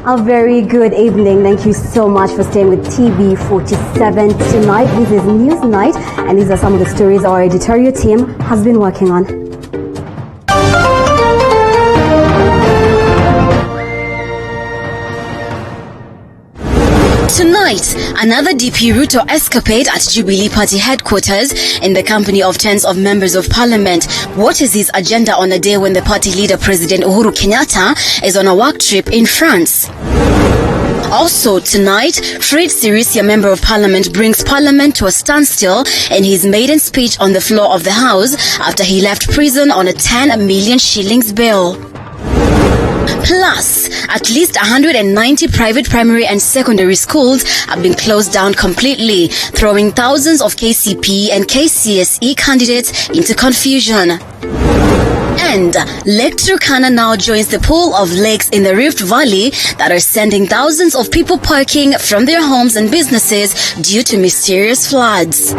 A very good evening. Thank you so much for staying with TV47 tonight. This is News Night, and these are some of the stories our editorial team has been working on. Tonight, another DP Ruto escapade at Jubilee Party headquarters in the company of tens of members of parliament. What is his agenda on a day when the party leader, President Uhuru Kenyatta, is on a work trip in France? Also tonight, Fred Sirisia, Member of Parliament, brings Parliament to a standstill in his maiden speech on the floor of the House after he left prison on a 10 million shillings bail. Plus, at least 190 private primary and secondary schools have been closed down completely, throwing thousands of KCP and KCSE candidates into confusion. And Lake Turkana now joins the pool of lakes in the Rift Valley that are sending thousands of people parking from their homes and businesses due to mysterious floods.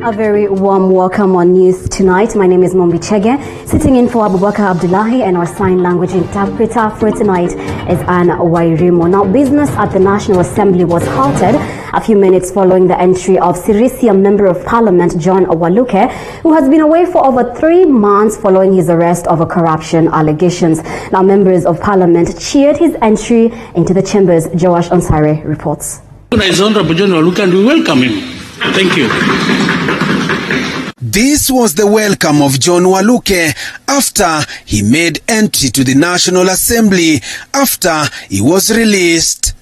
A very warm welcome on News Tonight. My name is Mombi Chege. Sitting in for Abubakar Abdullahi, and our sign language interpreter for tonight is Anna Wairimo. Now, business at the National Assembly was halted a few minutes following the entry of Sirisia Member of Parliament John Waluke, who has been away for over 3 months following his arrest over corruption allegations. Now, members of Parliament cheered his entry into the chambers. Joash Onsare reports. Honorable John Waluke, and we welcome him. Thank you. This was the welcome of John Waluke after he made entry to the National Assembly after he was released.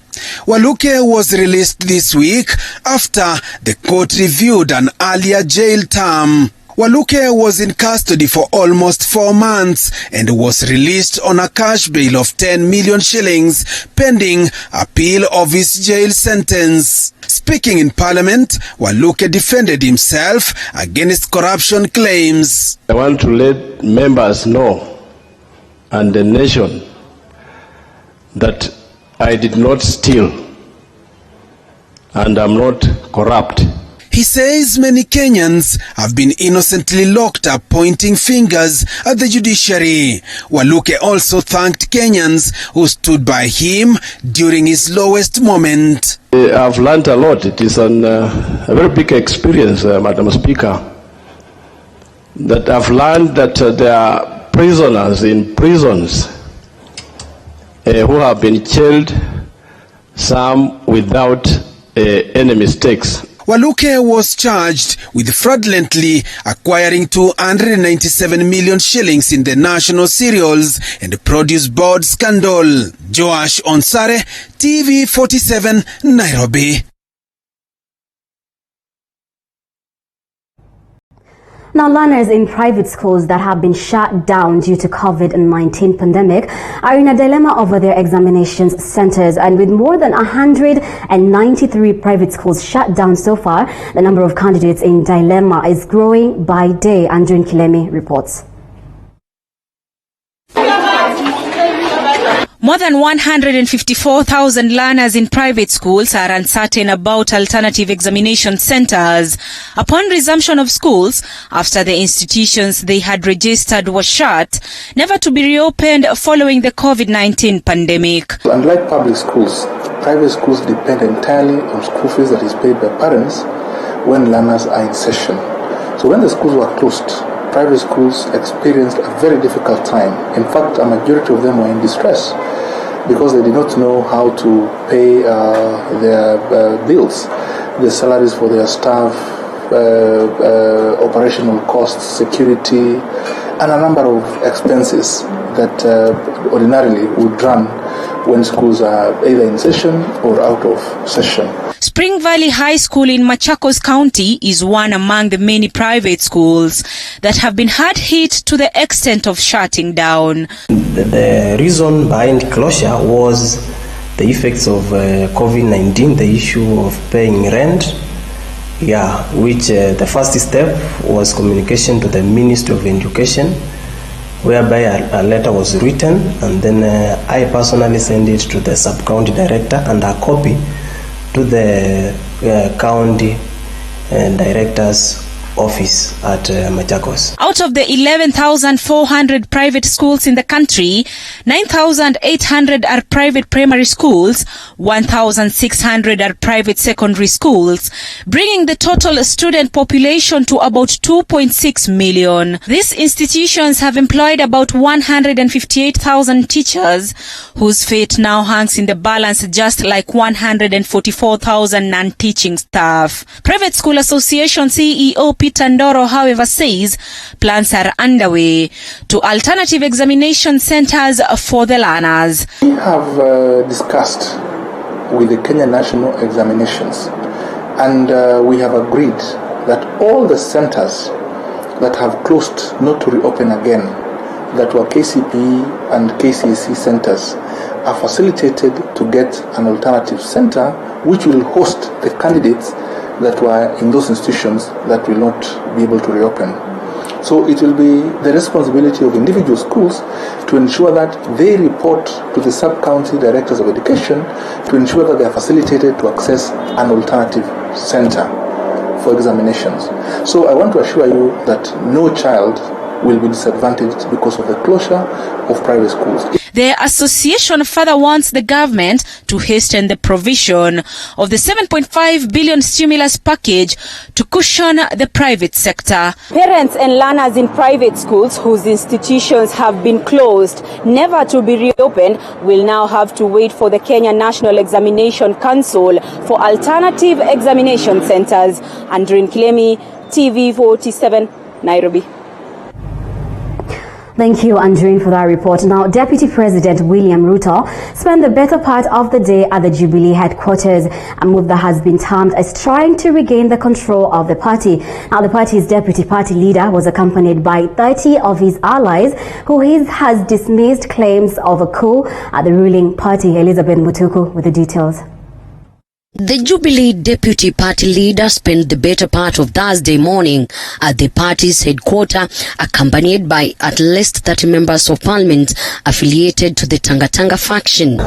Waluke was released this week after the court reviewed an earlier jail term. Waluke was in custody for almost 4 months and was released on a cash bail of 10 million shillings pending appeal of his jail sentence. Speaking in Parliament, Waluke defended himself against corruption claims. I want to let members know and the nation that I did not steal and I'm not corrupt. He says many Kenyans have been innocently locked up, pointing fingers at the judiciary. Waluke also thanked Kenyans who stood by him during his lowest moment. I've learned a lot. It is a very big experience, Madam Speaker, that I've learned that there are prisoners in prisons who have been jailed, some without any mistakes. Waluke was charged with fraudulently acquiring 297 million shillings in the National Cereals and Produce Board scandal. Joash Onsare, TV47, Nairobi. Now, learners in private schools that have been shut down due to COVID-19 pandemic are in a dilemma over their examinations centers. And with more than 193 private schools shut down so far, the number of candidates in dilemma is growing by day. Andrew Kilemi reports. More than 154,000 learners in private schools are uncertain about alternative examination centers upon resumption of schools after the institutions they had registered were shut, never to be reopened following the COVID-19 pandemic. Unlike public schools, private schools depend entirely on school fees that is paid by parents when learners are in session. So when the schools were closed, private schools experienced a very difficult time. In fact, a majority of them were in distress because they did not know how to pay their bills, the salaries for their staff, operational costs, security, and a number of expenses that ordinarily would run when schools are either in session or out of session. Spring Valley High School in Machakos County is one among the many private schools that have been hard hit to the extent of shutting down. The reason behind closure was the effects of COVID-19, the issue of paying rent, which the first step was communication to the Ministry of Education, whereby a letter was written, and then I personally sent it to the sub-county director and a copy to the county director's office at Machakos. Out of the 11,400 private schools in the country, 9,800 are private primary schools, 1,600 are private secondary schools, bringing the total student population to about 2.6 million. These institutions have employed about 158,000 teachers, whose fate now hangs in the balance, just like 144,000 non-teaching staff. Private School Association CEO Peter Ndoro, however, says plans are underway to alternative examination centers for the learners. We have discussed with the Kenya National Examinations, and we have agreed that all the centers that have closed not to reopen again, that were KCP and KCSE centers, are facilitated to get an alternative center which will host the candidates that were in those institutions that will not be able to reopen. So it will be the responsibility of individual schools to ensure that they report to the sub-county directors of education to ensure that they are facilitated to access an alternative center for examinations. So I want to assure you that no child will be disadvantaged because of the closure of private schools. The association further wants the government to hasten the provision of the 7.5 billion stimulus package to cushion the private sector. Parents and learners in private schools whose institutions have been closed, never to be reopened, will now have to wait for the Kenya National Examination Council for alternative examination centers. Andrin Kilemi, TV47, Nairobi. Thank you, Andreen, for that report. Now, Deputy President William Ruto spent the better part of the day at the Jubilee headquarters, a move that has been termed as trying to regain the control of the party. Now, the party's deputy party leader was accompanied by 30 of his allies, who has dismissed claims of a coup at the ruling party. Elizabeth Mutuku with the details. The Jubilee deputy party leader spent the better part of Thursday morning at the party's headquarters, accompanied by at least 30 members of parliament affiliated to the Tanga faction.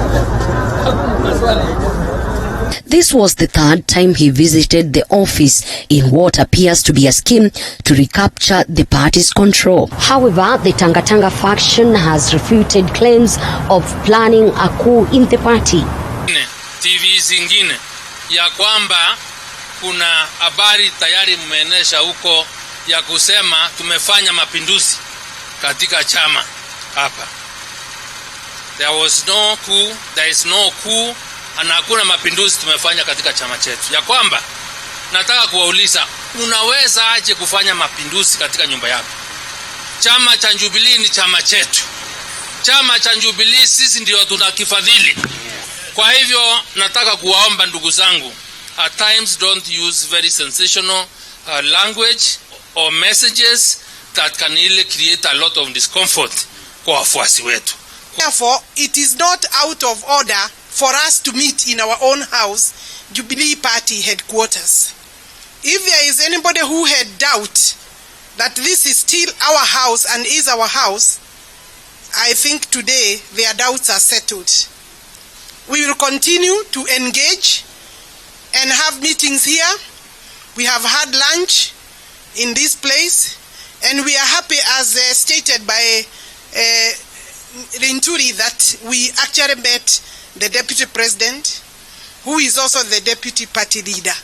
This was the third time he visited the office in what appears to be a scheme to recapture the party's control. However, the Tanga faction has refuted claims of planning a coup in the party. TV zingine ya kwamba kuna habari tayari mmeenesha huko ya kusema tumefanya mapinduzi katika chama hapa. There was no coup, there is no coup, na hakuna mapinduzi tumefanya katika chama chetu. Ya kwamba nataka kuwauliza, unaweza aje kufanya mapinduzi katika nyumba yako? Chama cha Jubilee ni chama chetu. Chama cha Jubilee sisi ndio tunakifadhili. Kwa hivyo nataka kuwaomba ndugu zangu, at times don't use very sensational language or messages that can really create a lot of discomfort kwa wafuasi wetu. Therefore, it is not out of order for us to meet in our own house, Jubilee Party headquarters. If there is anybody who had doubt that this is still our house and is our house, I think today their doubts are settled. We will continue to engage and have meetings here. We have had lunch in this place, and we are happy, as stated by Rinturi, that we actually met the Deputy President, who is also the Deputy Party Leader.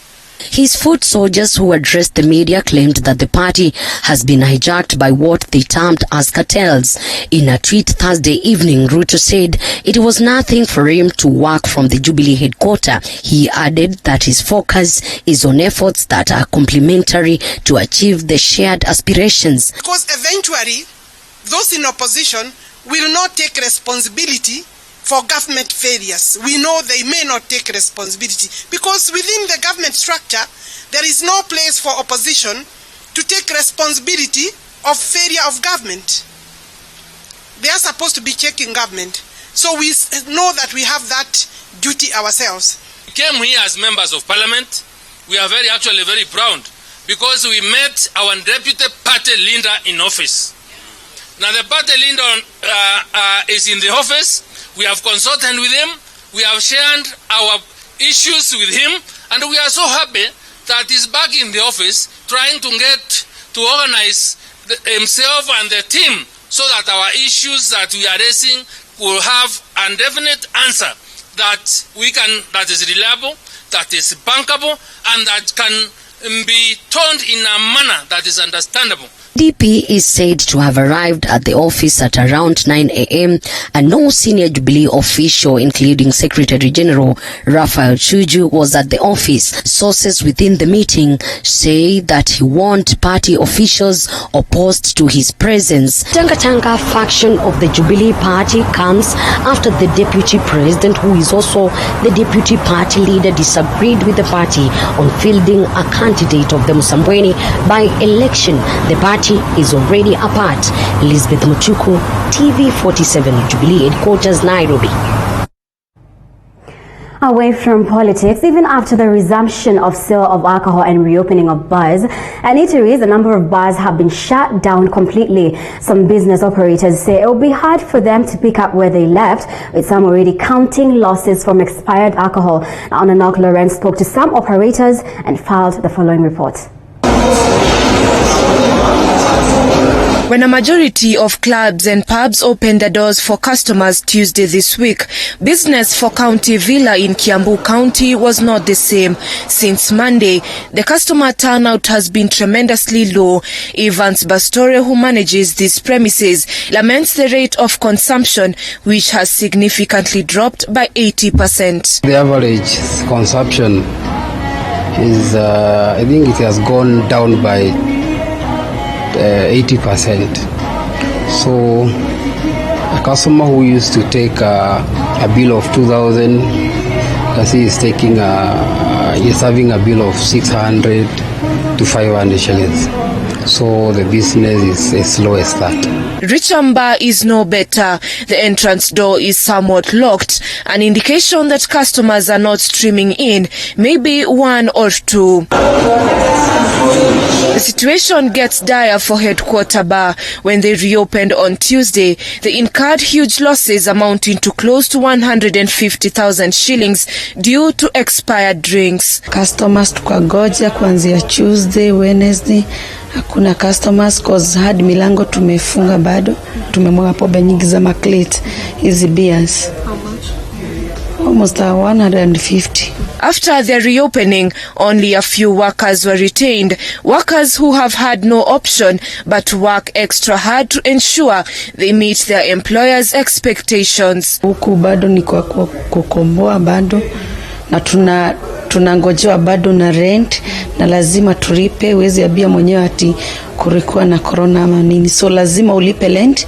His foot soldiers who addressed the media claimed that the party has been hijacked by what they termed as cartels. In a tweet Thursday evening, Ruto said it was nothing for him to work from the Jubilee headquarters. He added that his focus is on efforts that are complementary to achieve the shared aspirations. Because eventually, those in opposition will not take responsibility for government failures. We know they may not take responsibility because within the government structure, there is no place for opposition to take responsibility of failure of government. They are supposed to be checking government. So we know that we have that duty ourselves. We came here as members of parliament. We are actually very proud because we met our deputy party leader in office. Now the party leader is in the office. We have consulted with him, we have shared our issues with him, and we are so happy that is back in the office trying to organize himself and the team so that our issues that we are raising will have a definite answer that is reliable, that is bankable, and that can be told in a manner that is understandable. DP is said to have arrived at the office at around 9 a.m. and no senior Jubilee official, including Secretary General Raphael Chuju, was at the office. Sources within the meeting say that he warned party officials opposed to his presence. Tanga faction of the Jubilee Party comes after the deputy president, who is also the deputy party leader, disagreed with the party on fielding a candidate of the Msambweni by election. The party is already apart. Elizabeth Muchuku, TV47 Jubilee Headquarters, Nairobi. Away from politics, even after the resumption of sale of alcohol and reopening of bars and eateries, a number of bars have been shut down completely. Some business operators say it will be hard for them to pick up where they left, with some already counting losses from expired alcohol. Now, Ananok Lawrence spoke to some operators and filed the following report. When a majority of clubs and pubs opened their doors for customers Tuesday this week, business for County Villa in Kiambu County was not the same. Since Monday, the customer turnout has been tremendously low. Evans Bastore, who manages these premises, laments the rate of consumption, which has significantly dropped by 80%. The average consumption is, I think it has gone down by 80%. So a customer who used to take a bill of 2,000, as he is taking he's having a bill of 600 to 500 shillings. So the business is as slow as that. Richamba is no better. The entrance door is somewhat locked, an indication that customers are not streaming in, maybe one or two. The situation gets dire for Headquarter Bar. When they reopened on Tuesday, they incurred huge losses amounting to close to 150,000 shillings due to expired drinks. Customers tukagoja kuanzia Tuesday, Wednesday, hakuna customers cause hadi milango tumefunga bado. Tumemwaga pombe nyingi za maklate, hizi beers. How much? Almost 150. After their reopening, only a few workers were retained, workers who have had no option but to work extra hard to ensure they meet their employers' expectations. Huku bado ni kwa kukomboa bado, na tunangojewa bado na rent, na lazima tulipe. Wezi abia mwenyewe ati kulikuwa na corona ama nini, so lazima ulipe rent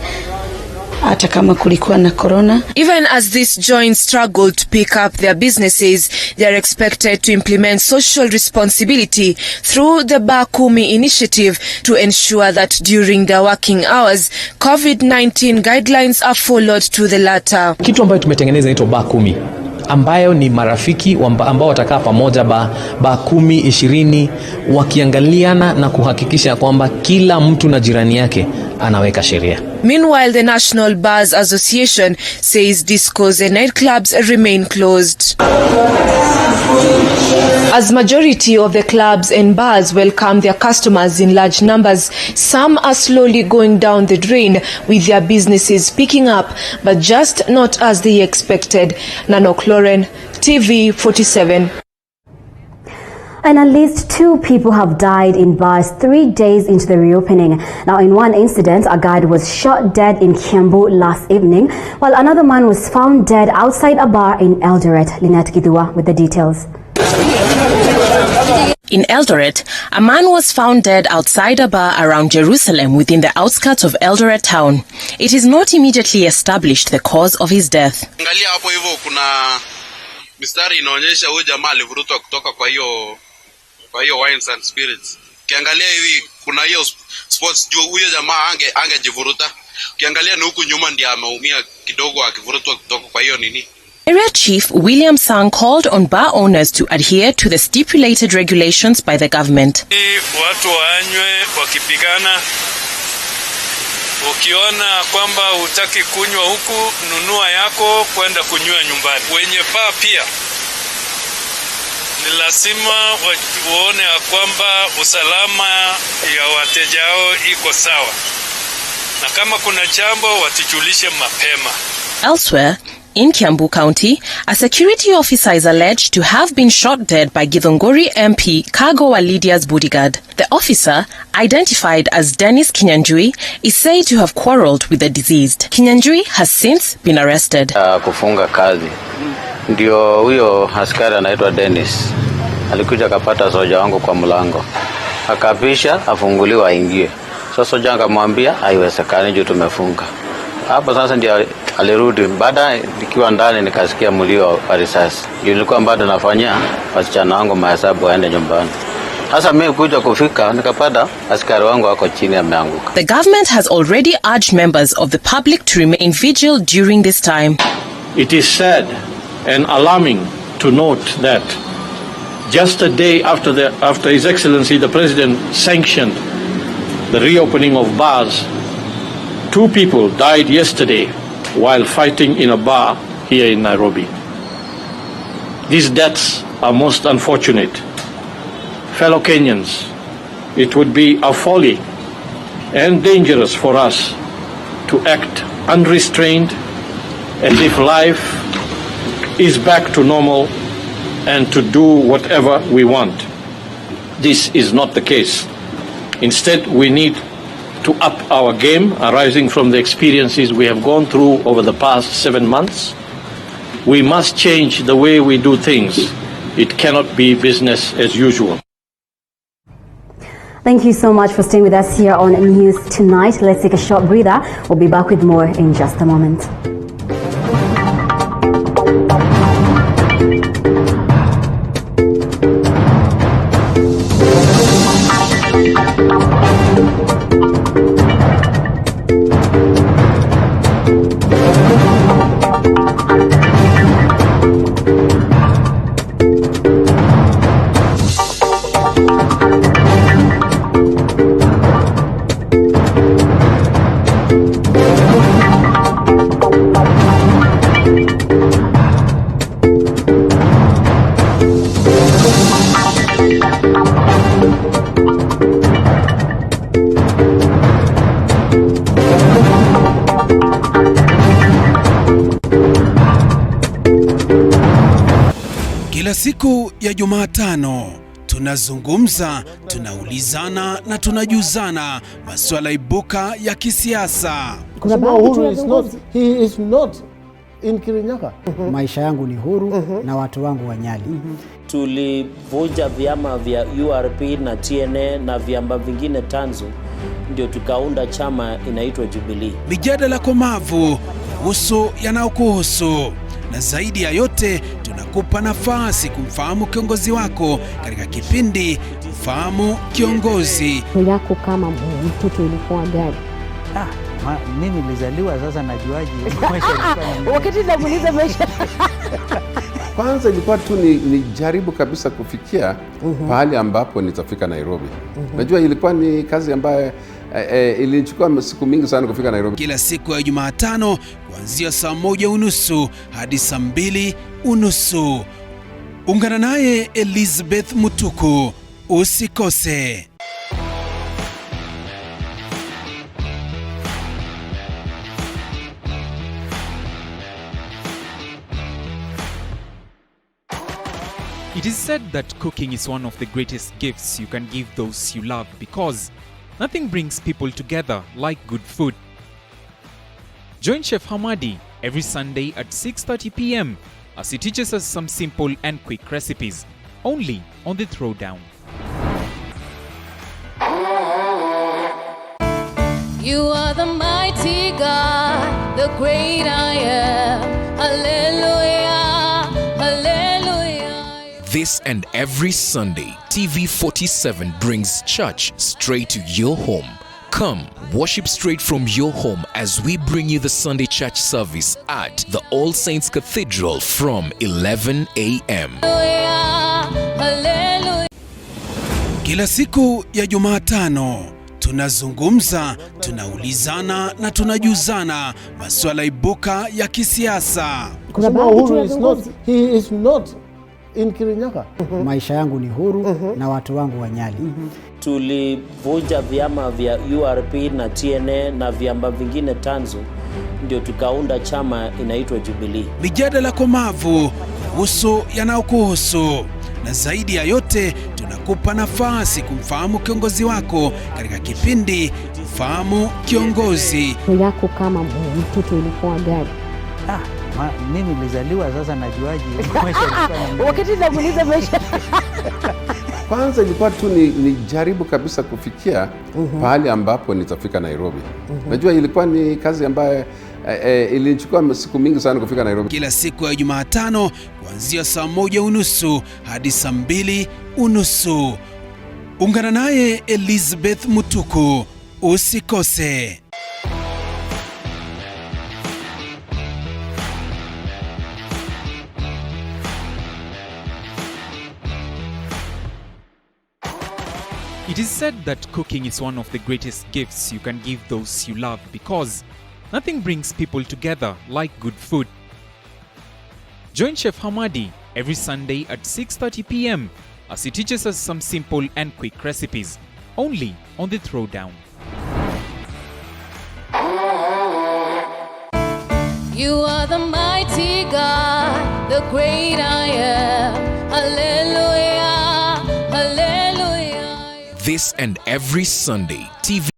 hata kama kulikuwa na corona. Even as these joints struggle to pick up their businesses, they are expected to implement social responsibility through the Bar Kumi initiative to ensure that during their working hours, COVID-19 guidelines are followed to the latter. Kitu ambayo tumetengeneza inaitwa Bar Kumi, ambayo ni marafiki ambao watakaa pamoja ba 10, 20 wakiangaliana na kuhakikisha kwamba kila mtu na jirani yake anaweka sheria. Meanwhile, the National Bars Association says discos and nightclubs remain closed. As majority of the clubs and bars welcome their customers in large numbers, some are slowly going down the drain with their businesses picking up, but just not as they expected. Nanok Lauren, TV47. And at least 2 people have died in bars 3 days into the reopening. Now, in one incident, a guard was shot dead in Kiambu last evening, while another man was found dead outside a bar in Eldoret. Lynette Gidua with the details. In Eldoret, a man was found dead outside a bar around Jerusalem within the outskirts of Eldoret town. It is not immediately established the cause of his death. Angalia hapo hivyo kuna mistari inaonyesha huyu jamaa alivurutwa kutoka kwa hiyo wines and spirits. Ukiangalia hivi kuna hiyo sports juu huyo jamaa angejivuruta. Ukiangalia na huku nyuma ndiye ameumia kidogo akivurutwa kutoka kwa hiyo nini. Area Chief William Sang called on bar owners to adhere to the stipulated regulations by the government. Watu waanywe wakipigana. Ukiona kwamba hutaki kunywa huku, nunua yako kwenda kunywa nyumbani. Wenye paa pia Ni lazima waone ya kwamba usalama ya wateja wao iko sawa, na kama kuna jambo watujulishe mapema. Elsewhere, in Kiambu County, a security officer is alleged to have been shot dead by Githunguri MP Kagowa Lydia's bodyguard. The officer, identified as Dennis Kinyanjui, is said to have quarreled with the deceased. Kinyanjui has since been arrested. Kufunga kazi. Ndio huyo askari anaitwa Dennis. Alikuja akapata soja wangu kwa mlango. Akapisha afunguliwa aingie. Sasa soja akamwambia haiwezekani juu tumefunga. Hapo sasa ndio alirudi. Baada nikiwa ndani nikasikia mlio wa risasi. Nilikuwa bado nafanya wasichana wangu mahesabu waende nyumbani. Sasa mimi kuja kufika nikapata askari wangu wako chini ameanguka. The government has already urged members of the public to remain vigilant during this time. It is sad and alarming to note that just a day after His Excellency the President sanctioned the reopening of bars, 2 people died yesterday while fighting in a bar here in Nairobi. These deaths are most unfortunate. Fellow Kenyans, it would be a folly and dangerous for us to act unrestrained as if life is back to normal and to do whatever we want. This is not the case. Instead, we need to up our game arising from the experiences we have gone through over the past 7 months. We must change the way we do things. It cannot be business as usual. Thank you so much for staying with us here on News Tonight. Let's take a short breather. We'll be back with more in just a moment. Kila siku ya Jumatano tunazungumza, tunaulizana na tunajuzana masuala ibuka ya kisiasa. Kuna Uhuru he is not in Kirinyaga. Maisha yangu ni huru na watu wangu wanyali. Tulivunja vyama vya URP na TNA na vyama vingine tanzu, ndio tukaunda chama inaitwa Jubilee. Mijadala komavu kuhusu yanayokuhusu, na zaidi ya yote tunakupa nafasi kumfahamu kiongozi wako katika kipindi Mfahamu Kiongozi. Yako kama mtoto ilikuwa gani? Mimi nilizaliwa sasa najuaje maisha ilikuwa. Wakati namuuliza maisha. Kwanza ilikuwa tu ni jaribu kabisa kufikia pahali ambapo nitafika Nairobi. Najua ilikuwa ni kazi ambayo ilichukua siku mingi sana kufika Nairobi. Kila siku ya Jumatano kuanzia saa 1:30 hadi saa 2:30. Ungana naye Elizabeth Mutuku. Usikose. It is said that cooking is one of the greatest gifts you can give those you love, because nothing brings people together like good food. Join Chef Hamadi every Sunday at 6:30 p.m. as he teaches us some simple and quick recipes, only on The Throwdown. You are the mighty God, the great I am. Hallelujah, hallelujah. This and every Sunday, TV47 brings church straight to your home. Come, worship straight from your home as we bring you the Sunday church service at the All Saints Cathedral from 11 a.m. Kila siku ya Jumatano tunazungumza, tunaulizana na tunajuzana masuala ibuka ya kisiasa. Uhuru he is not in Kirinyaga. Maisha yangu ni huru na watu wangu wa Nyali. Tulivunja vyama vya URP na TNA na vyama vingine tanzu, ndio tukaunda chama inaitwa Jubilee. Mijadala komavu kuhusu yanayokuhusu, na zaidi ya yote tunakupa nafasi kumfahamu kiongozi wako katika kipindi Fahamu Kiongozi. Yako kama mtoto ilikuwa gari. Mimi nilizaliwa sasa najuaje maisha ilikuwa. Wakati nakuuliza maisha. Kwanza ilikuwa tu ni jaribu kabisa kufikia pahali ambapo nitafika Nairobi. Najua ilikuwa ni kazi ambayo ilichukua siku mingi sana kufika Nairobi. Kila siku ya Jumatano kuanzia saa 1:30 hadi saa 2:30. Ungana naye Elizabeth Mutuku, usikose. It is said that cooking is one of the greatest gifts you can give those you love because nothing brings people together like good food. Join Chef Hamadi every Sunday at 6:30 p.m. as he teaches us some simple and quick recipes, only on The Throwdown. You are the mighty God, the great I am. Hallelujah, hallelujah. This and every Sunday, TV.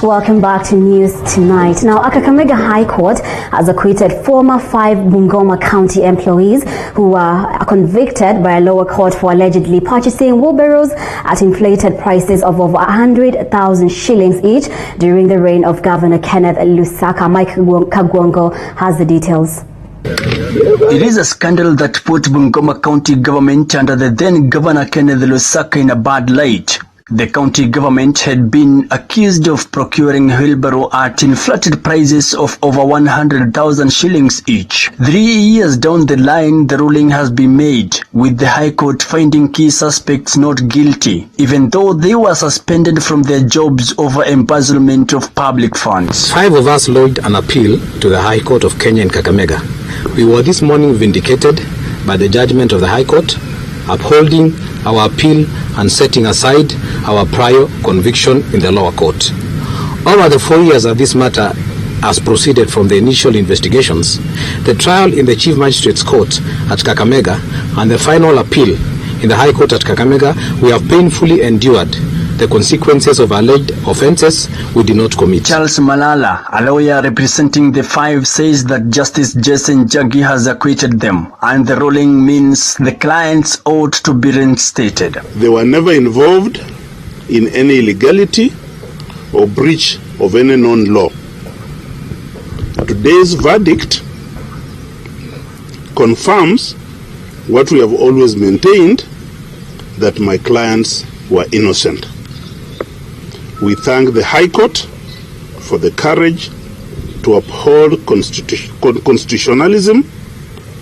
Welcome back to News Tonight. Now, Kakamega High Court has acquitted former 5 Bungoma County employees who were convicted by a lower court for allegedly purchasing wheelbarrows at inflated prices of over 100,000 shillings each during the reign of Governor Kenneth Lusaka. Mike Kagwongo has the details. It is a scandal that put Bungoma County government under the then Governor Kenneth Lusaka in a bad light. The county government had been accused of procuring wheelbarrow at inflated prices of over 100,000 shillings each. 3 years down the line, the ruling has been made, with the High Court finding key suspects not guilty, even though they were suspended from their jobs over embezzlement of public funds. 5 of us lodged an appeal to the High Court of Kenya in Kakamega. We were this morning vindicated by the judgment of the High Court, upholding our appeal and setting aside our prior conviction in the lower court. Over the 4 years that this matter has proceeded from the initial investigations, the trial in the Chief Magistrate's Court at Kakamega, and the final appeal in the High Court at Kakamega, we have painfully endured the consequences of alleged offences we did not commit. Charles Malala, a lawyer representing the 5, says that Justice Jason Jaggi has acquitted them, and the ruling means the clients ought to be reinstated. They were never involved in any illegality or breach of any known law. Today's verdict confirms what we have always maintained, that my clients were innocent. We thank the High Court for the courage to uphold constitutionalism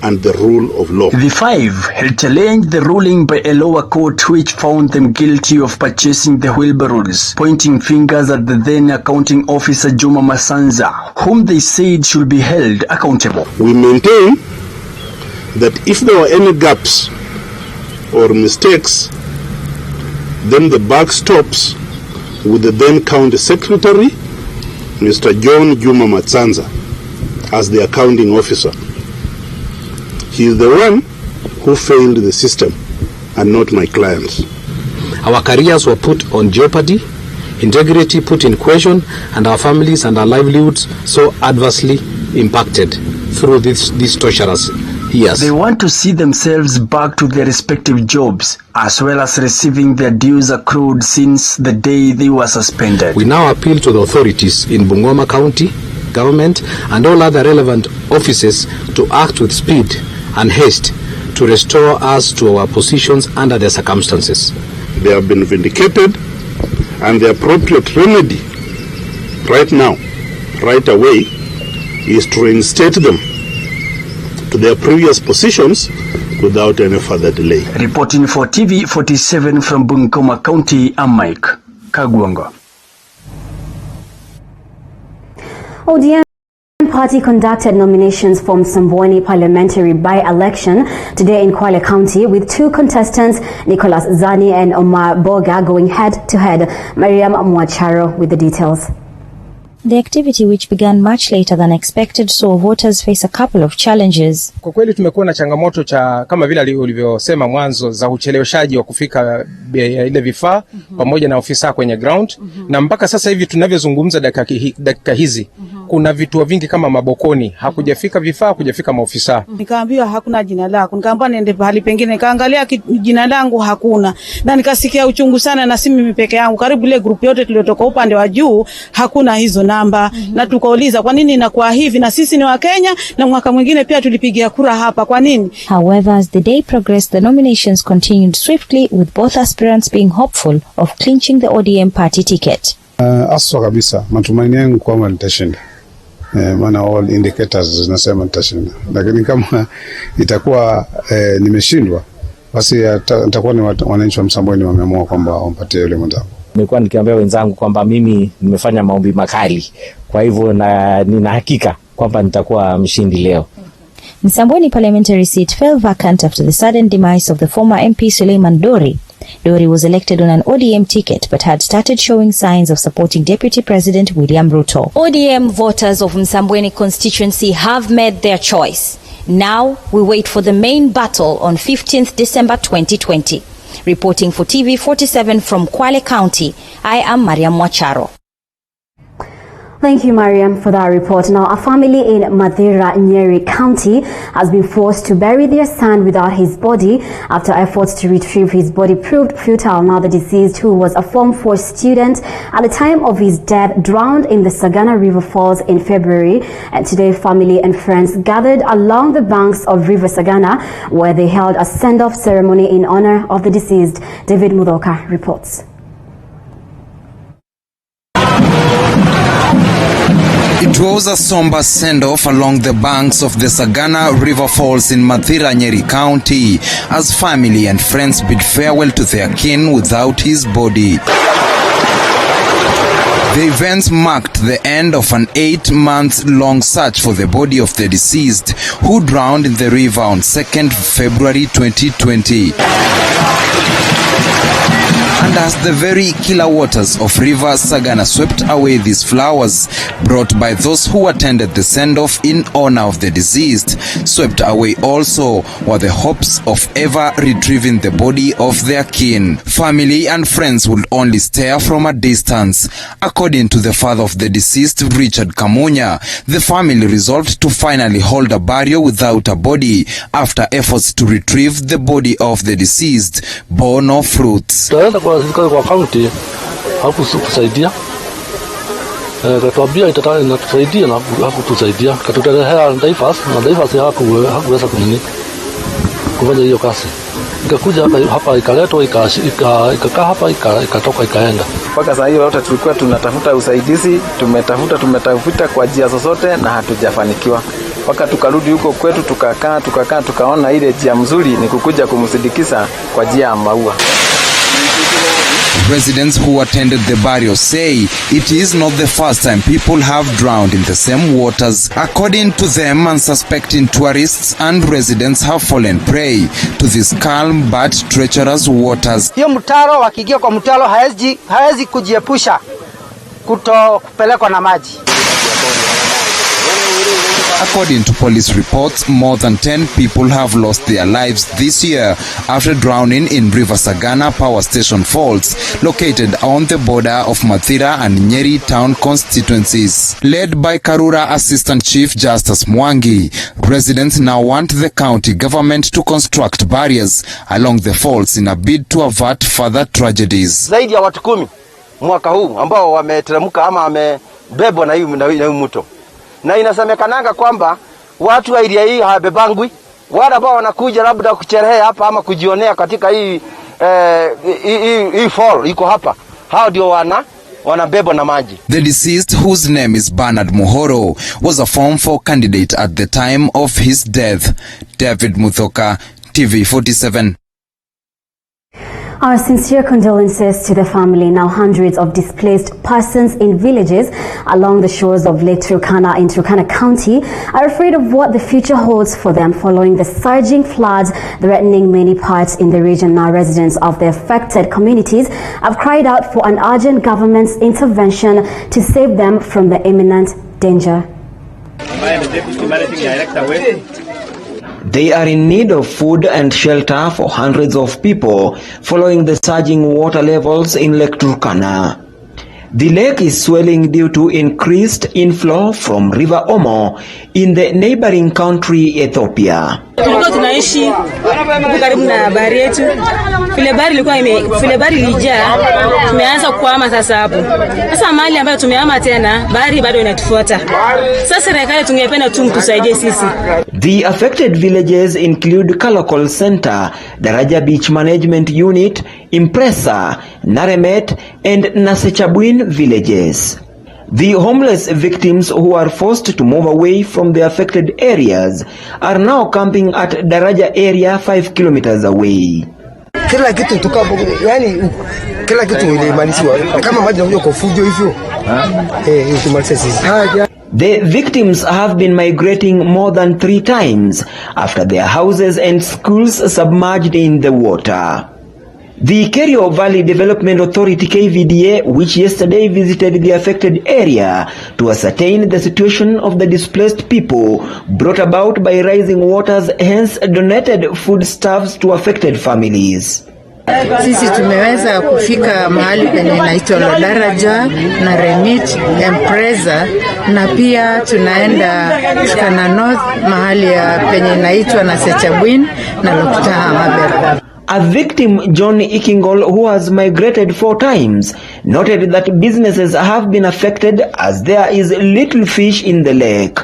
and the rule of law. The 5 had challenged the ruling by a lower court which found them guilty of purchasing the wheelbarrows, pointing fingers at the then accounting officer Juma Masanza, whom they said should be held accountable. We maintain that if there were any gaps or mistakes, then the buck stops with the then County Secretary, Mr. John Juma Matsanza, as the accounting officer. He is the one who failed the system and not my clients. Our careers were put on jeopardy, integrity put in question, and our families and our livelihoods so adversely impacted through these torturous years. They want to see themselves back to their respective jobs, as well as receiving their dues accrued since the day they were suspended. We now appeal to the authorities in Bungoma County government and all other relevant offices to act with speed and haste to restore us to our positions under the circumstances. They have been vindicated, and the appropriate remedy right now, right away, is to reinstate them to their previous positions without any further delay. Reporting for TV47 from Montgomery County, I'm Mike Kagwanga. ODM party conducted nominations for Msambweni parliamentary by-election today in Kwale County, with two contestants, Nicholas Zani and Omar Boga, going head-to-head. Mariam Mwacharo with the details. The activity, which began much later than expected, saw voters face a couple of challenges. Kwa kweli tumekuwa na changamoto kama vile ulivyosema mwanzo za ucheleweshaji wa kufika ile vifaa pamoja na ofisa kwenye ground, na mpaka sasa hivi tunavyozungumza dakika hizi kuna vituo vingi kama Mabokoni hakujafika vifaa, hakujafika maofisa. Nikaambiwa hakuna jina lako, nikaambiwa niende pahali pengine, nikaangalia jina langu hakuna, na nikasikia uchungu sana, na si mimi peke yangu, karibu ile group yote tuliotoka upande wa juu hakuna hizo namba. Na tukauliza kwa nini inakuwa hivi, na sisi ni wa Kenya na mwaka mwingine pia tulipigia kura hapa, kwa nini? However, as the day progressed, the nominations continued swiftly, with both aspirants being hopeful of clinching the ODM party ticket. Aswa kabisa matumaini yangu kwamba nitashinda. Maana all indicators zinasema nitashinda, lakini kama itakuwa nimeshindwa, basi nitakuwa ni wananchi wa Msambweni wameamua kwamba wampatie yule mwenzangu. Nimekuwa nikiambia wenzangu kwamba mimi nimefanya maombi makali, kwa hivyo nina hakika kwamba nitakuwa mshindi leo. Msambweni parliamentary seat fell vacant after the sudden demise of the former MP Suleiman Dori. Dori was elected on an ODM ticket but had started showing signs of supporting Deputy President William Ruto. ODM voters of Msambweni constituency have made their choice. Now we wait for the main battle on 15th December 2020. Reporting for TV47 from Kwale County, I am Mariam Mwacharo. Thank you, Mariam, for that report. Now, a family in Mathira, Nyeri County has been forced to bury their son without his body after efforts to retrieve his body proved futile. Now, the deceased, who was a Form 4 student at the time of his death, drowned in the Sagana River Falls in February. And today, family and friends gathered along the banks of River Sagana, where they held a send-off ceremony in honor of the deceased. David Mudoka reports. It was a somber send-off along the banks of the Sagana River Falls in Mathira, Nyeri County, as family and friends bid farewell to their kin without his body. The events marked the end of an 8-month-long search for the body of the deceased, who drowned in the river on 2nd February 2020. And as the very killer waters of River Sagana swept away these flowers brought by those who attended the send-off in honor of the deceased, swept away also were the hopes of ever retrieving the body of their kin. Family and friends would only stare from a distance. According to the father of the deceased, Richard Kamunya, the family resolved to finally hold a burial without a body after efforts to retrieve the body of the deceased bore no fruits. Kwa county hakutusaidia, katuambia inatusaidia na hakutusaidia, katutelehea Naivas na Naivas hakuweza kufanya hiyo kazi. Ikakuja hapa ikaletwa ikakaa hapa ikatoka ikaenda. Mpaka saa hiyo yote tulikuwa tunatafuta usaidizi, tumetafuta kwa njia zozote na hatujafanikiwa. Mpaka tukarudi huko kwetu tukaona ile njia mzuri ni kukuja kumsindikiza kwa njia ya maua. Residents who attended the burial say it is not the first time people have drowned in the same waters. According to them, unsuspecting tourists and residents have fallen prey to these calm but treacherous waters. Hiyo mtaro wakiingia kwa mtaro haezi kujiepusha kupelekwa na maji. According to police reports, more than 10 people have lost their lives this year after drowning in River Sagana Power Station Falls, located on the border of Mathira and Nyeri town constituencies. Led by Karura Assistant Chief Justice Mwangi, residents now want the county government to construct barriers along the falls in a bid to avert further tragedies. Zaidi ya watu 10 mwaka huu ambao wameteremka ama wamebebwa na hiyo mto. Na inasemekananga kwamba watu wa area hii hawabebangwi wale ambao wanakuja labda kucherehea hapa ama kujionea katika hii fall iko hapa, hao ndio wanabebwa na maji. The deceased, whose name is Bernard Muhoro, was a Form 4 candidate at the time of his death. David Muthoka, TV47. Our sincere condolences to the family. Now hundreds of displaced persons in villages along the shores of Lake Turkana in Turkana County are afraid of what the future holds for them following the surging floods threatening many parts in the region. Now residents of the affected communities have cried out for an urgent government's intervention to save them from the imminent danger. They are in need of food and shelter for hundreds of people following the surging water levels in Lake Turkana. The lake is swelling due to increased inflow from River Omo in the neighboring country Ethiopia. Tulikuwa tunaishi huko karibu na bahari yetu. Vile bahari ilijaa, tumeanza kuhama sasa hapo. Sasa mahali ambayo tumehama tena, bahari bado inatufuata. Sasa serikali tungependa tu mtusaidie sisi. The affected villages include Kalokol Center, Daraja Beach Management Unit, Impresa, Naremet and Nasechabwin villages. The homeless victims who are forced to move away from the affected areas are now camping at Daraja area 5 kilometers away. Kila kitu tukapo, yani kila kitu ilimalizwa kama maji yanakuja kwa fujo hivyo. Tumalize sisi. The victims have been migrating more than 3 times after their houses and schools submerged in the water. The Kerio Valley Development Authority KVDA, which yesterday visited the affected area to ascertain the situation of the displaced people brought about by rising waters, hence donated foodstuffs to affected families. Sisi tumeweza kufika mahali penye inaitwa Daraja na Remit Empresa, na pia tunaenda Turkana North mahali penye inaitwa Nasechabwin na Loktaha Maber. A victim, John Ikingol, who has migrated 4 times, noted that businesses have been affected as there is little fish in the lake.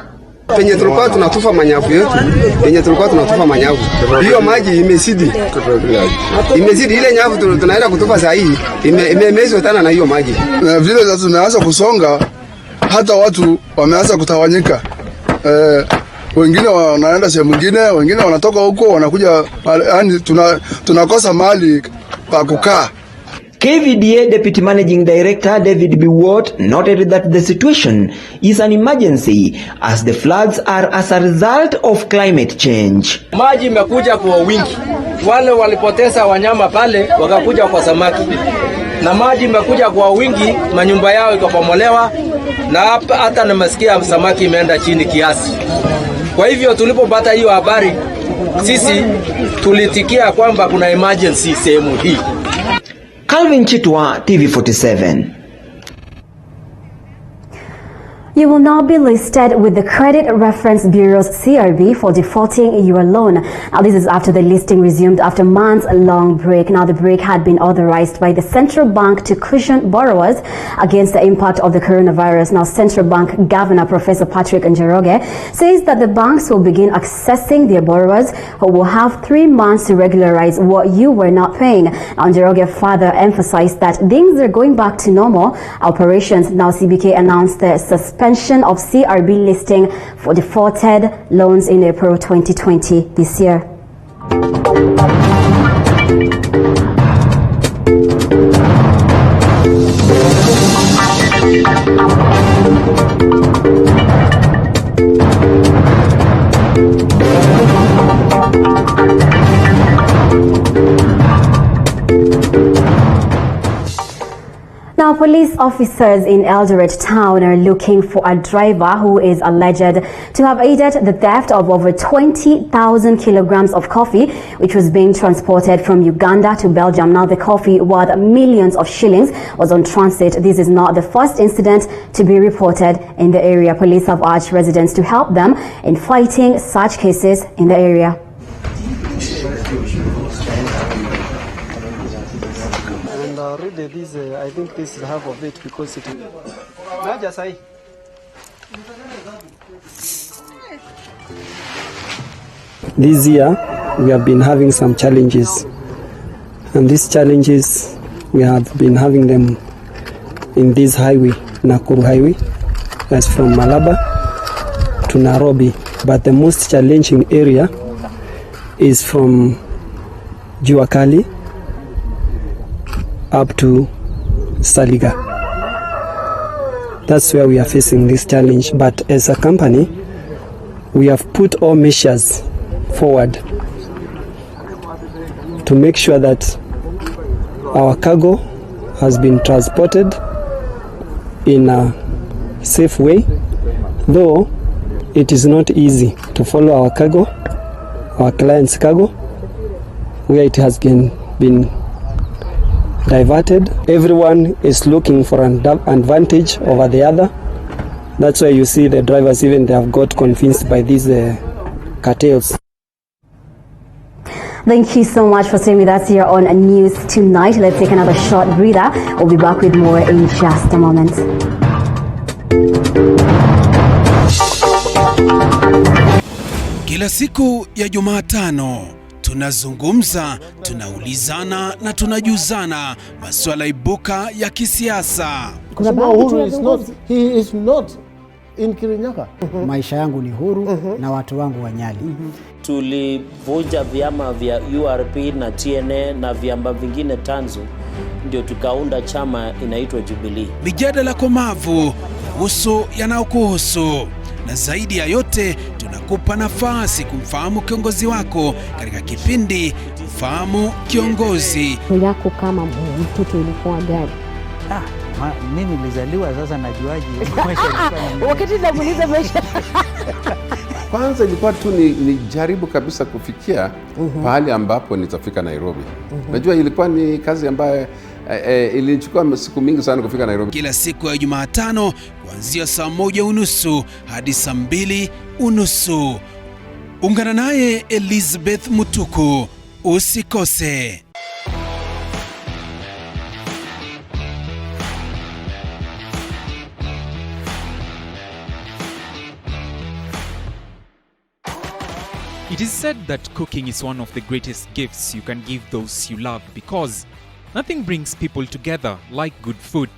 Penye tulikuwa tunatufa manyavu yetu, hiyo maji imezidi. Ile nyavu tunaenda kutufa saa hii imemezwa tena na hiyo maji. Na vile sasa tumeanza kusonga, hata watu wameanza kutawanyika. Wengine wanaenda sehemu nyingine, wengine wanatoka huko wanakuja, yani tunakosa mahali pa kukaa. KVDA Deputy Managing Director David Biwott noted that the situation is an emergency as the floods are as a result of climate change. Maji imekuja kwa wingi. Wale walipoteza wanyama pale wakakuja kwa samaki. Na maji imekuja kwa wingi, manyumba yao ikabomolewa na hata nimesikia samaki imeenda chini kiasi. Kwa hivyo tulipopata hiyo habari, sisi tulitikia kwamba kuna emergency sehemu hii. Calvin Chitwa, TV47. You will now be listed with the Credit Reference Bureau's CRB for defaulting your loan. Now, this is after the listing resumed after months-long break. Now, the break had been authorized by the central bank to cushion borrowers against the impact of the coronavirus. Now, Central Bank Governor Professor Patrick Njoroge says that the banks will begin accessing their borrowers who will have 3 months to regularize what you were not paying. Now, Njoroge further emphasized that things are going back to normal operations. Now, CBK announced the suspension of CRB listing for defaulted loans in April 2020 this year. Now, police officers in Eldoret town are looking for a driver who is alleged to have aided the theft of over 20,000 kilograms of coffee, which was being transported from Uganda to Belgium. Now, the coffee worth millions of shillings was on transit. This is not the first incident to be reported in the area. Police have urged residents to help them in fighting such cases in the area. Already this, I think this is half of it because it. This year we have been having some challenges, and these challenges we have been having them in this highway, Nakuru Highway, that's from Malaba to Nairobi, but the most challenging area is from Juakali up to Saliga. That's where we are facing this challenge, but as a company we have put all measures forward to make sure that our cargo has been transported in a safe way, though it is not easy to follow our cargo, our client's cargo, where it has been diverted. Everyone is looking for an advantage over the other. That's why you see the drivers, even they have got convinced by these cartels. Thank you so much for staying with us here on News Tonight. Let's take another short breather. We'll be back with more in just a moment. Kila siku ya Jumatano tunazungumza, tunaulizana na tunajuzana masuala ibuka ya kisiasa. He is not in Kirinyaga. Maisha yangu ni huru na watu wangu wanyali. Tulivunja vyama vya URP na TNA na vyama vingine tanzu, ndio tukaunda chama inaitwa Jubilee. Mijadala komavu kuhusu yanayokuhusu, na zaidi ya yote tunakupa nafasi kumfahamu kiongozi wako katika kipindi Mfahamu Kiongozi. Yako kama mtoto ilikuwa gani? Mimi nilizaliwa, sasa najuaje maisha ilikuwa. Wakati namuuliza maisha. Kwanza ilikuwa tu ni jaribu kabisa kufikia pahali ambapo nitafika Nairobi. Najua ilikuwa ni kazi ambayo ilichukua siku mingi sana kufika Nairobi. Kila siku ya Jumatano kuanzia saa 1:30 hadi saa 2:30. Ungana naye Elizabeth Mutuku, usikose. It is said that cooking is one of the greatest gifts you can give those you love because nothing brings people together like good food.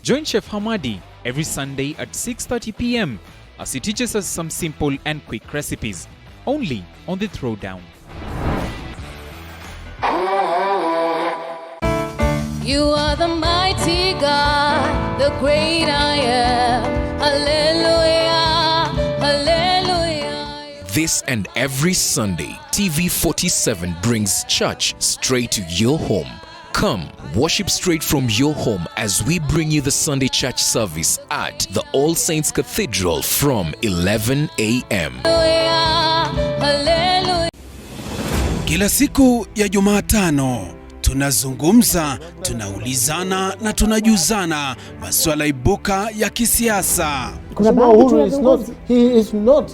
Join Chef Hamadi every Sunday at 6:30 p.m. as he teaches us some simple and quick recipes, only on The Throwdown. You are the mighty God, the great I am. Hallelujah, hallelujah. This and every Sunday, TV47 brings church straight to your home. Come, worship straight from your home as we bring you the Sunday church service at the All Saints Cathedral from 11 a.m. Kila siku ya Jumatano tunazungumza, tunaulizana na tunajuzana masuala ibuka ya kisiasa. He is not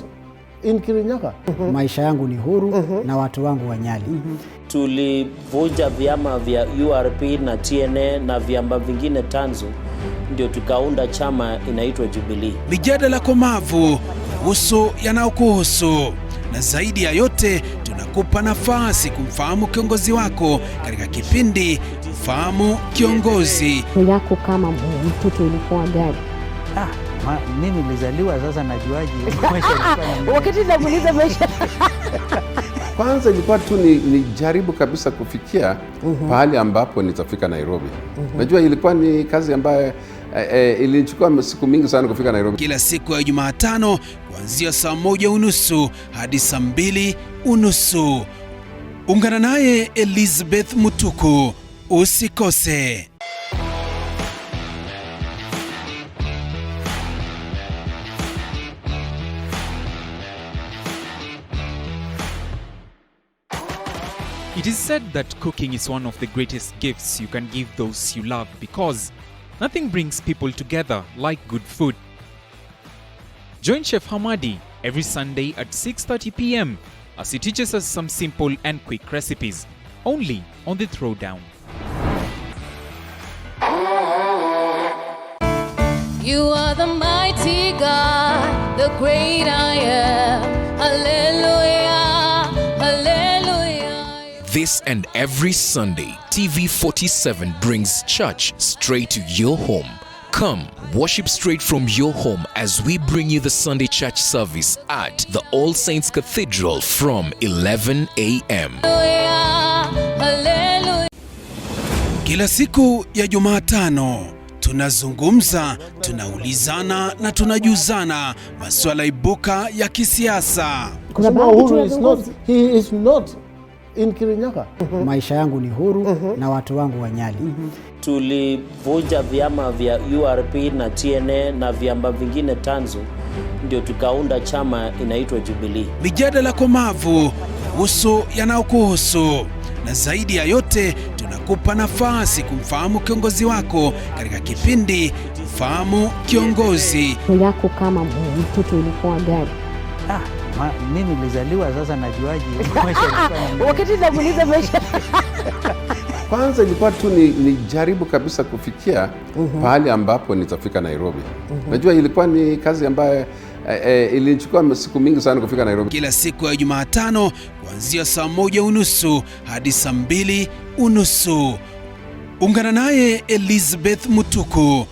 in Kirinyaga. Maisha yangu ni huru na watu wangu wanyali. Tulivunja vyama vya URP na TNA na vyama vingine tanzu, ndio tukaunda chama inaitwa Jubilee. Mijadala komavu kuhusu yanayokuhusu, na zaidi ya yote tunakupa nafasi kumfahamu kiongozi wako katika kipindi Mfahamu Kiongozi. Yako kama mtoto ilikuwa gani? Mimi nilizaliwa, sasa najuaje maisha ilikuwa. Wakati namuuliza maisha. Kwanza ilikuwa tu ni jaribu kabisa kufikia pahali ambapo nitafika Nairobi. Najua ilikuwa ni kazi ambayo ilichukua siku mingi sana kufika Nairobi. Kila siku ya Jumatano kuanzia saa 1:30 hadi saa 2:30. Ungana naye Elizabeth Mutuku, usikose. It is said that cooking is one of the greatest gifts you can give those you love because nothing brings people together like good food. Join Chef Hamadi every Sunday at 6:30 p.m. as he teaches us some simple and quick recipes, only on The Throwdown. You are the mighty God, the great I am. Hallelujah. This and every Sunday, TV47 brings church straight to your home. Come, worship straight from your home as we bring you the Sunday church service at the All Saints Cathedral from 11 a.m. Kila siku ya Jumatano tunazungumza, tunaulizana na tunajuzana masuala ibuka ya kisiasa. He is not in Kirinyaga. Maisha yangu ni huru na watu wangu wanyali. Tulivunja vyama vya URP na TNA na vyama vingine tanzu, ndio tukaunda chama inaitwa Jubilee. Mijadala komavu kuhusu yanayokuhusu, na zaidi ya yote tunakupa nafasi kumfahamu kiongozi wako katika kipindi Mfahamu Kiongozi. Yako kama mtoto ilikuwa gani? Mimi nilizaliwa sasa najuaje maisha ilikuwa. Wakati namuuliza maisha. Kwanza ilikuwa tu ni jaribu kabisa kufikia pahali ambapo nitafika Nairobi. Najua ilikuwa ni kazi ambayo ilichukua siku mingi sana kufika Nairobi. Kila siku ya Jumatano kuanzia saa 1:30 hadi saa 2:30. Ungana naye Elizabeth Mutuku.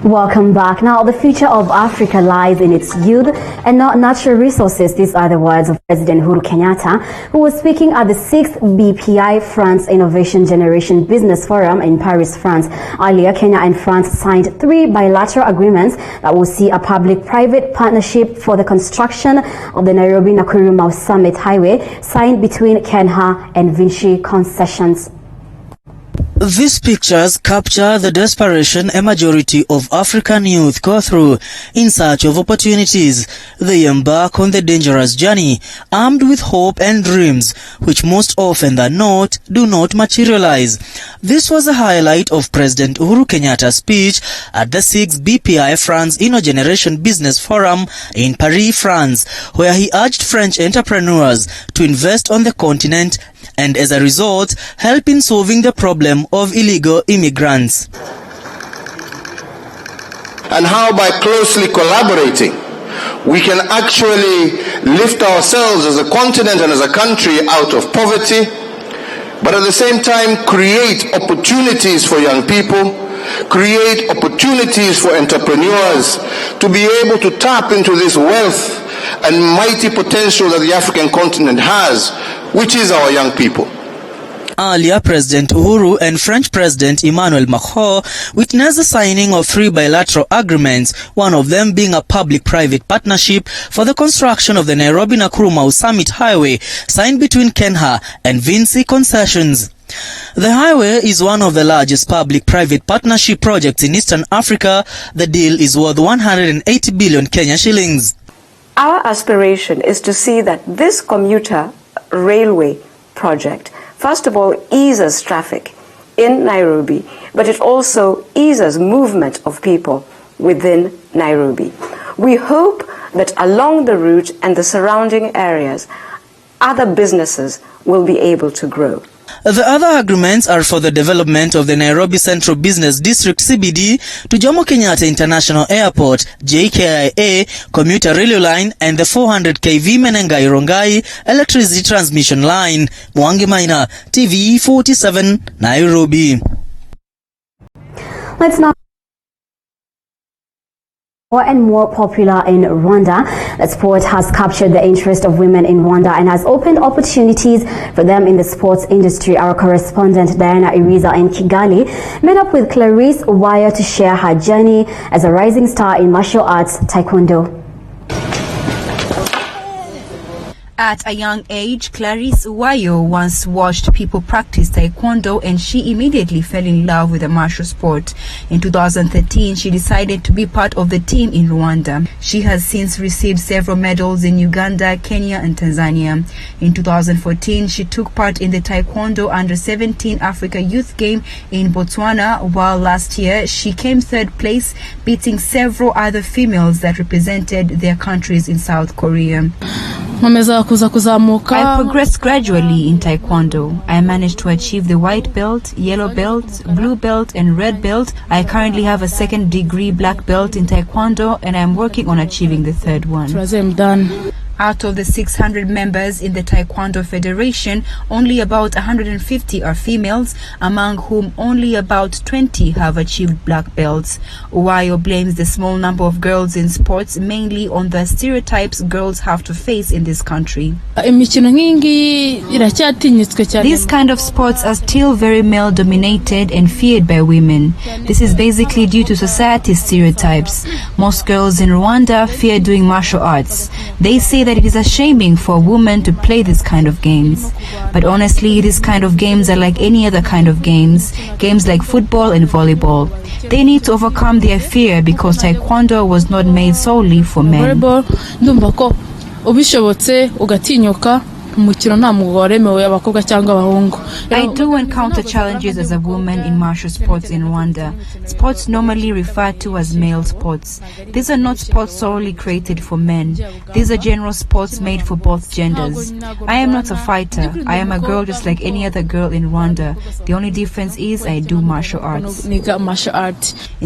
Welcome back. Now, the future of Africa lies in its youth and not natural resources. These are the words of President Uhuru Kenyatta, who was speaking at the 6th BPI France Innovation Generation Business Forum in Paris, France. Earlier, Kenya and France signed 3 bilateral agreements that will see a public-private partnership for the construction of the Nairobi-Nakuru-Mau Summit Highway signed between Kenya and Vinci Concessions. These pictures capture the desperation a majority of African youth go through in search of opportunities. They embark on the dangerous journey, armed with hope and dreams, which most often than not do not materialize. This was a highlight of President Uhuru Kenyatta's speech at the 6th BPI France Inno-Generation Business Forum in Paris, France, where he urged French entrepreneurs to invest on the continent and as a result, help in solving the problem of illegal immigrants. And how by closely collaborating, we can actually lift ourselves as a continent and as a country out of poverty, but at the same time create opportunities for young people, create opportunities for entrepreneurs to be able to tap into this wealth and mighty potential that the African continent has, which is our young people. Earlier, President Uhuru and French President Emmanuel Macron witnessed the signing of 3 bilateral agreements, one of them being a public-private partnership for the construction of the Nairobi-Nakuru-Mau Summit Highway, signed between Kenya and Vinci Concessions. The highway is one of the largest public-private partnership projects in Eastern Africa. The deal is worth 180 billion Kenya shillings. Our aspiration is to see that this commuter railway project, first of all, eases traffic in Nairobi, but it also eases movement of people within Nairobi. We hope that along the route and the surrounding areas, other businesses will be able to grow. The other agreements are for the development of the Nairobi Central Business District CBD to Jomo Kenyatta International Airport, JKIA, commuter rail line, and the 400 kV Menengai-Rongai electricity transmission line. Mwangi Maina, TV47, Nairobi. Let's now more and more popular in Rwanda. The sport has captured the interest of women in Rwanda and has opened opportunities for them in the sports industry. Our correspondent Diana Iriza in Kigali met up with Clarice Wire to share her journey as a rising star in martial arts Taekwondo. At a young age, Clarice Uwayo once watched people practice taekwondo and she immediately fell in love with the martial sport. In 2013, she decided to be part of the team in Rwanda. She has since received several medals in Uganda, Kenya and Tanzania. In 2014, she took part in the Taekwondo Under-17 Africa Youth Game in Botswana, while last year she came third place, beating several other females that represented their countries in South Korea. I progressed gradually in Taekwondo. I managed to achieve the white belt, yellow belt, blue belt and red belt. I currently have a second degree black belt in Taekwondo and I'm working on achieving the third one. Out of the 600 members in the Taekwondo Federation, only about 150 are females, among whom only about 20 have achieved black belts. Uwayo blames the small number of girls in sports mainly on the stereotypes girls have to face in this country. These kind of sports are still very male-dominated and feared by women. This is basically due to society's stereotypes. Most girls in Rwanda fear doing martial arts. They say that it is shaming for a woman to play this kind of games. But honestly, these kind of games are like any other kind of games like football and volleyball. They need to overcome their fear because Taekwondo was not made solely for men. I do encounter challenges as a woman in martial sports in Rwanda. Sports normally referred to as male sports. These are not sports solely created for men. These are general sports made for both genders. I am not a fighter. I am a girl just like any other girl in Rwanda. The only difference is I do martial arts. In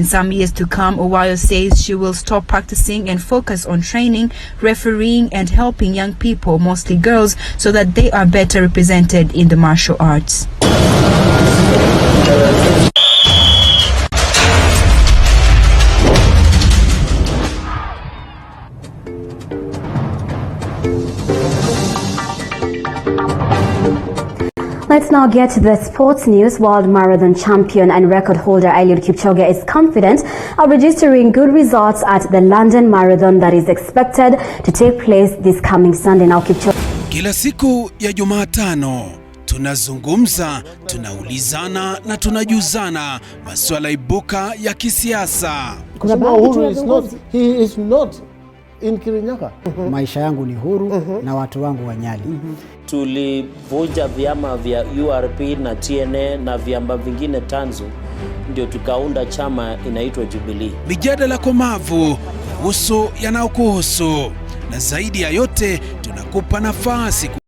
some years to come, Uwayo says she will stop practicing and focus on training, refereeing and helping young people, mostly girls, so that they are better represented in the martial arts. Let's now get to the sports news. World Marathon champion and record holder Eliud Kipchoge is confident of registering good results at the London Marathon that is expected to take place this coming Sunday. Now Kipchoge. Kila siku ya Jumatano tunazungumza, tunaulizana na tunajuzana masuala ibuka ya kisiasa. He is not in Kirinyaga. Maisha yangu ni huru na watu wangu wanyali. Tulivunja vyama vya URP na TNA na vyama vingine tanzu, ndio tukaunda chama inaitwa Jubilee. Mijadala komavu kuhusu yanayokuhusu, na zaidi ya yote tunakupa nafasi